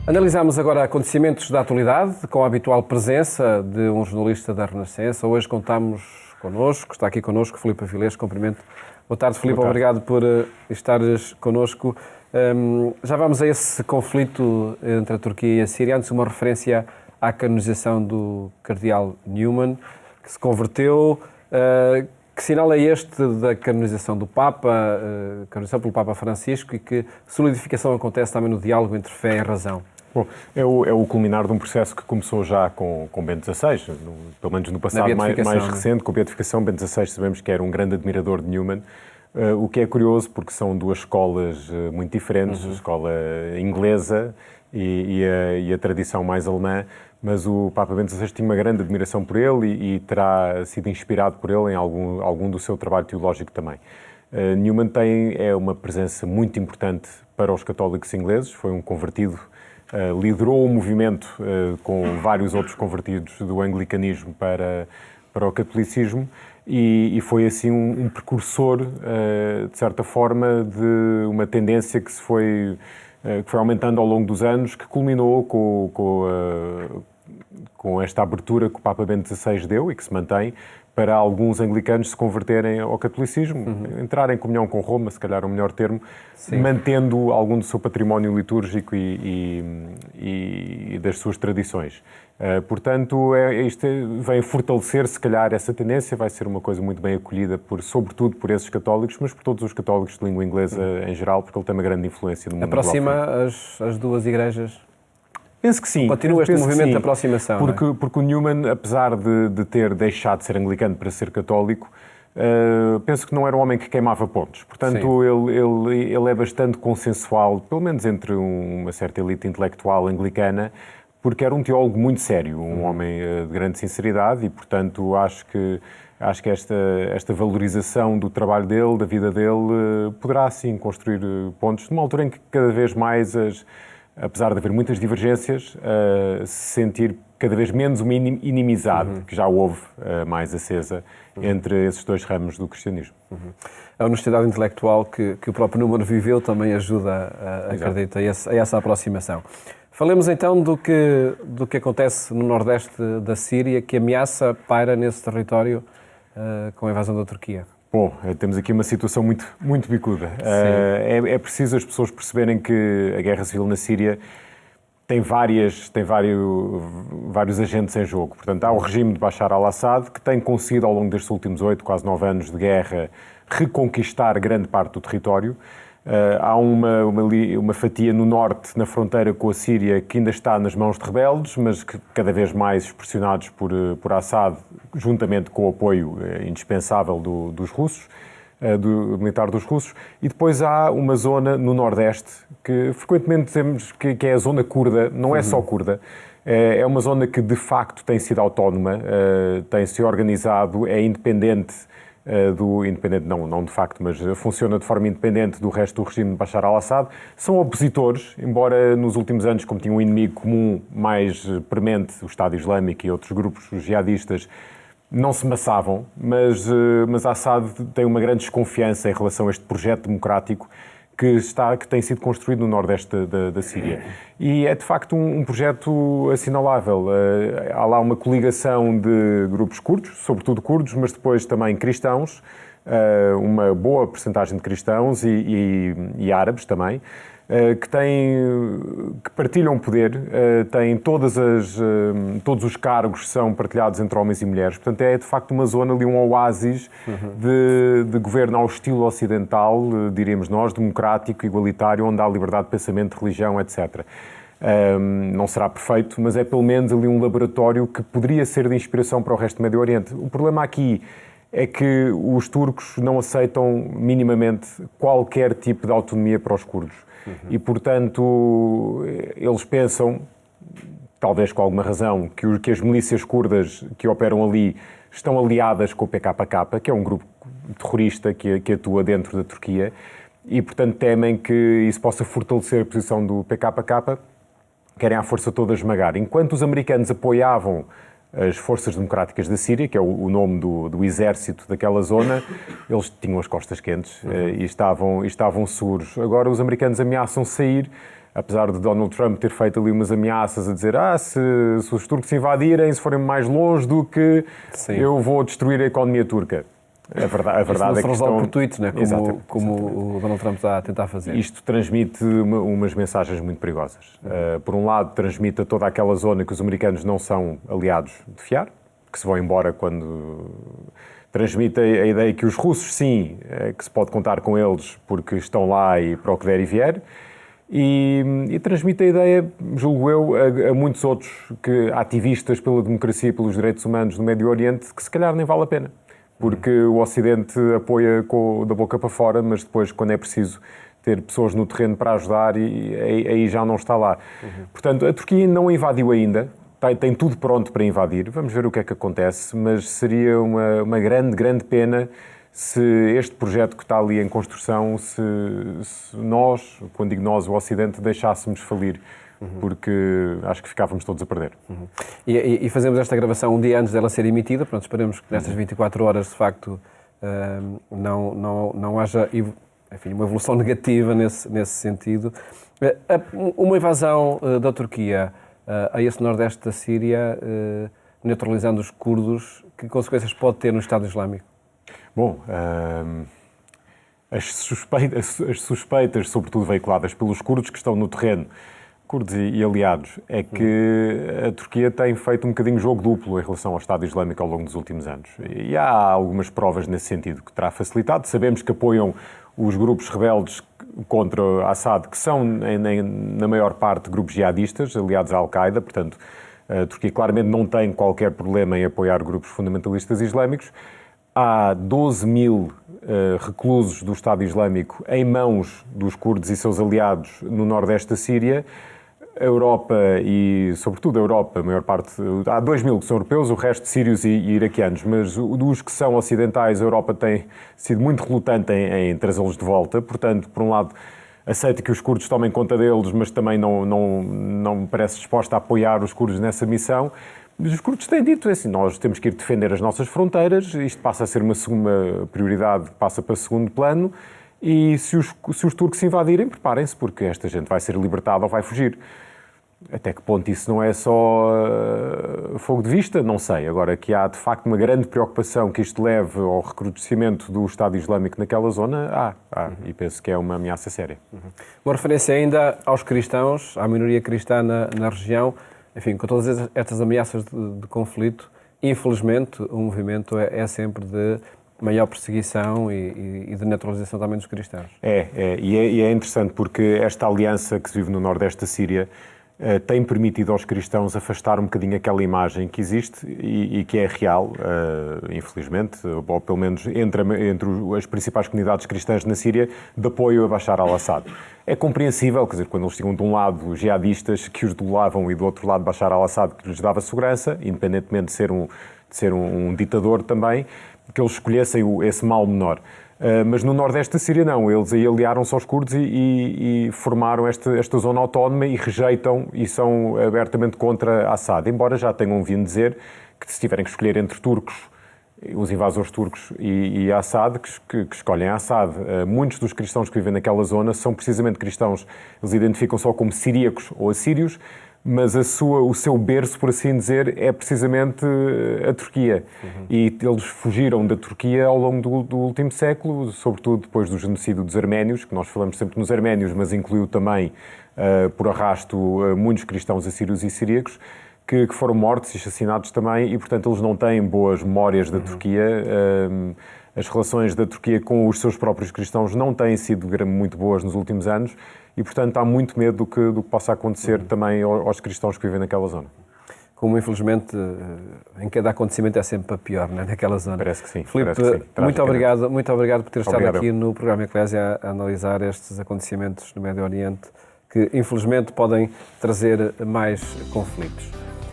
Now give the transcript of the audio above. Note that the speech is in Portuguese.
Analisamos agora acontecimentos da atualidade com a habitual presença de um jornalista da Renascença. Hoje está aqui connosco, Filipe Avilés, cumprimento. Boa tarde, Filipe, obrigado por estares connosco. Já vamos a esse conflito entre a Turquia e a Síria. Antes, uma referência à canonização do cardeal Newman, que se converteu. Que sinal é este da canonização do Papa, canonização pelo Papa Francisco, e que solidificação acontece também no diálogo entre fé e razão? Bom, é o culminar de um processo que começou já com Bento XVI, pelo menos no passado mais recente, com a beatificação. Bento XVI sabemos que era um grande admirador de Newman, o que é curioso porque são duas escolas muito diferentes, a escola inglesa e a tradição mais alemã, mas o Papa Bento XVI tinha uma grande admiração por ele e terá sido inspirado por ele em algum do seu trabalho teológico também. Newman é uma presença muito importante para os católicos ingleses, foi um convertido, liderou um movimento com vários outros convertidos do anglicanismo para o catolicismo e foi assim um precursor, de certa forma, de uma tendência que foi aumentando ao longo dos anos, que culminou com esta abertura que o Papa Bento XVI deu e que se mantém para alguns anglicanos se converterem ao catolicismo, entrar em comunhão com Roma, se calhar é o melhor termo, sim, mantendo algum do seu património litúrgico e das suas tradições. Portanto, isto vem fortalecer, se calhar, essa tendência, vai ser uma coisa muito bem acolhida, sobretudo por esses católicos, mas por todos os católicos de língua inglesa em geral, porque ele tem uma grande influência no mundo global. Aproxima as duas igrejas? Penso que sim. Continua este movimento de aproximação, porque o Newman, apesar de ter deixado de ser anglicano para ser católico, penso que não era um homem que queimava pontos. Portanto, ele é bastante consensual, pelo menos entre uma certa elite intelectual anglicana, porque era um teólogo muito sério, um homem de grande sinceridade e, portanto, acho que esta valorização do trabalho dele, da vida dele, poderá, sim, construir pontos numa altura em que cada vez mais apesar de haver muitas divergências, se sentir cada vez menos uma inimizade, que já houve mais acesa, entre esses dois ramos do cristianismo. A honestidade intelectual que o próprio Newman viveu também ajuda, acredito, a essa aproximação. Falemos então do que acontece no nordeste da Síria, que ameaça paira nesse território com a invasão da Turquia. Bom, temos aqui uma situação muito, muito bicuda. É preciso as pessoas perceberem que a guerra civil na Síria tem vários agentes em jogo. Portanto, há o regime de Bashar al-Assad, que tem conseguido, ao longo destes últimos 8, quase 9 anos de guerra, reconquistar grande parte do território. Há uma fatia no norte, na fronteira com a Síria, que ainda está nas mãos de rebeldes, mas que cada vez mais pressionados por Assad, juntamente com o apoio indispensável dos russos, do militar dos russos. E depois há uma zona no nordeste, que frequentemente dizemos que é a zona curda, não é só curda, é uma zona que de facto tem sido autónoma, tem-se organizado, é independente, não de facto, mas funciona de forma independente do resto do regime de Bashar al-Assad. São opositores, embora nos últimos anos, como tinham um inimigo comum mais premente, o Estado Islâmico e outros grupos jihadistas, não se maçavam, mas Assad tem uma grande desconfiança em relação a este projeto democrático que tem sido construído no nordeste da Síria. E é, de facto, um projeto assinalável. Há lá uma coligação de grupos curdos, sobretudo curdos, mas depois também cristãos, uma boa percentagem de cristãos e árabes também, que partilham poder, têm todos os cargos são partilhados entre homens e mulheres. Portanto, é de facto uma zona ali, um oásis de governo ao estilo ocidental, diríamos nós, democrático, igualitário, onde há liberdade de pensamento, de religião, etc. Não será perfeito, mas é pelo menos ali um laboratório que poderia ser de inspiração para o resto do Médio Oriente. O problema aqui é que os turcos não aceitam minimamente qualquer tipo de autonomia para os curdos. E, portanto, eles pensam, talvez com alguma razão, que as milícias curdas que operam ali estão aliadas com o PKK, que é um grupo terrorista que atua dentro da Turquia, e, portanto, temem que isso possa fortalecer a posição do PKK, querem à força toda esmagar. Enquanto os americanos apoiavam as Forças Democráticas da Síria, que é o nome do exército daquela zona, eles tinham as costas quentes e estavam seguros. Agora os americanos ameaçam sair apesar de Donald Trump ter feito ali umas ameaças a dizer se os turcos invadirem, se forem mais longe do que eu vou destruir a economia turca. A verdade é que resolve por tweets, né? como o Donald Trump está a tentar fazer. Isto transmite umas mensagens muito perigosas. Por um lado, transmite a toda aquela zona que os americanos não são aliados de fiar, que se vão embora quando... Transmite a ideia que os russos, sim, que se pode contar com eles porque estão lá e para o que der e vier. E transmite a ideia, julgo eu, a muitos outros ativistas pela democracia e pelos direitos humanos no Médio Oriente, que se calhar nem vale a pena. Porque o Ocidente apoia da boca para fora, mas depois, quando é preciso ter pessoas no terreno para ajudar, aí já não está lá. Portanto, a Turquia não invadiu ainda. Tem tudo pronto para invadir, vamos ver o que é que acontece, mas seria uma grande pena se este projeto que está ali em construção, se nós, quando digo nós, o Ocidente, deixássemos falir, porque acho que ficávamos todos a perder. E fazemos esta gravação um dia antes dela ser emitida, pronto, esperemos que nestas 24 horas, de facto, não haja uma evolução negativa nesse sentido. Uma invasão da Turquia a esse nordeste da Síria, neutralizando os curdos, que consequências pode ter no Estado Islâmico? Bom, as suspeitas, sobretudo veiculadas pelos curdos que estão no terreno, curdos e aliados, é que a Turquia tem feito um bocadinho jogo duplo em relação ao Estado Islâmico ao longo dos últimos anos. E há algumas provas nesse sentido que terá facilitado. Sabemos que apoiam os grupos rebeldes contra Assad, que são, na maior parte, grupos jihadistas, aliados à Al-Qaeda, portanto, a Turquia claramente não tem qualquer problema em apoiar grupos fundamentalistas islâmicos. Há 12 mil reclusos do Estado Islâmico em mãos dos curdos e seus aliados no nordeste da Síria. A Europa e, sobretudo a Europa, a maior parte... Há 2 mil que são europeus, o resto sírios e iraquianos, mas dos que são ocidentais, a Europa tem sido muito relutante em trazê-los de volta. Portanto, por um lado, aceita que os curdos tomem conta deles, mas também não parece disposta a apoiar os curdos nessa missão. Mas os curdos têm dito assim, nós temos que ir defender as nossas fronteiras, isto passa a ser uma segunda prioridade, passa para segundo plano, e se os turcos invadirem, preparem-se, porque esta gente vai ser libertada ou vai fugir. Até que ponto isso não é só fogo de vista? Não sei. Agora, que há de facto uma grande preocupação que isto leve ao recrudescimento do Estado Islâmico naquela zona, e penso que é uma ameaça séria. Uma referência ainda aos cristãos, à minoria cristã na região. Enfim, com todas estas ameaças de conflito, infelizmente o movimento é sempre de maior perseguição e de naturalização também dos cristãos. E é interessante porque esta aliança que se vive no nordeste da Síria tem permitido aos cristãos afastar um bocadinho aquela imagem que existe e que é real, infelizmente, ou pelo menos entre as principais comunidades cristãs na Síria, de apoio a Bashar al-Assad. É compreensível, quer dizer, quando eles tinham de um lado jihadistas que os idolavam e do outro lado Bashar al-Assad que lhes dava segurança, independentemente de ser um ditador também, que eles escolhessem esse mal menor. Mas no nordeste da Síria não, eles aí aliaram-se aos curdos e formaram esta zona autónoma e rejeitam e são abertamente contra Assad, embora já tenham vindo dizer que se tiverem que escolher entre turcos, os invasores turcos e Assad, que escolhem Assad. Muitos dos cristãos que vivem naquela zona são precisamente cristãos, eles identificam só como siríacos ou assírios, mas o seu berço, por assim dizer, é precisamente a Turquia. E eles fugiram da Turquia ao longo do último século, sobretudo depois do genocídio dos arménios, que nós falamos sempre nos arménios, mas incluiu também, por arrasto, muitos cristãos assírios e siríacos, que foram mortos e assassinados também, e, portanto, eles não têm boas memórias da Turquia. As relações da Turquia com os seus próprios cristãos não têm sido muito boas nos últimos anos e, portanto, há muito medo do que possa acontecer também aos cristãos que vivem naquela zona. Como, infelizmente, em cada acontecimento é sempre para pior, não é? Naquela zona. Parece que sim. Filipe, muito obrigado por ter estado aqui no programa Eclésia a analisar estes acontecimentos no Médio Oriente que, infelizmente, podem trazer mais conflitos.